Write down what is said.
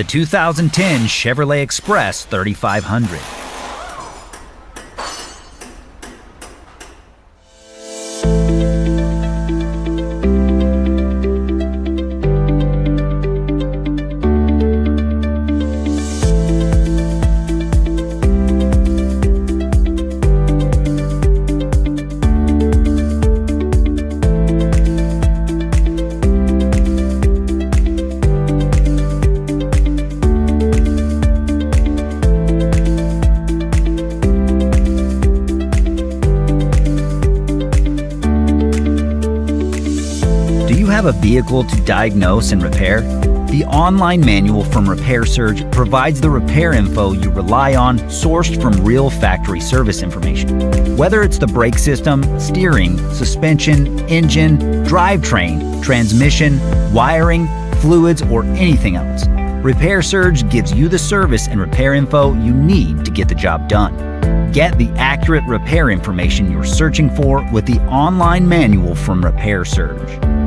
the 2010 Chevrolet Express 3500. Do you have a vehicle to diagnose and repair? The online manual from Repair Surge provides the repair info you rely on, sourced from real factory service information. Whether it's the brake system, steering, suspension, engine, drivetrain, transmission, wiring, fluids, or anything else, Repair Surge gives you the service and repair info you need to get the job done. Get the accurate repair information you're searching for with the online manual from Repair Surge.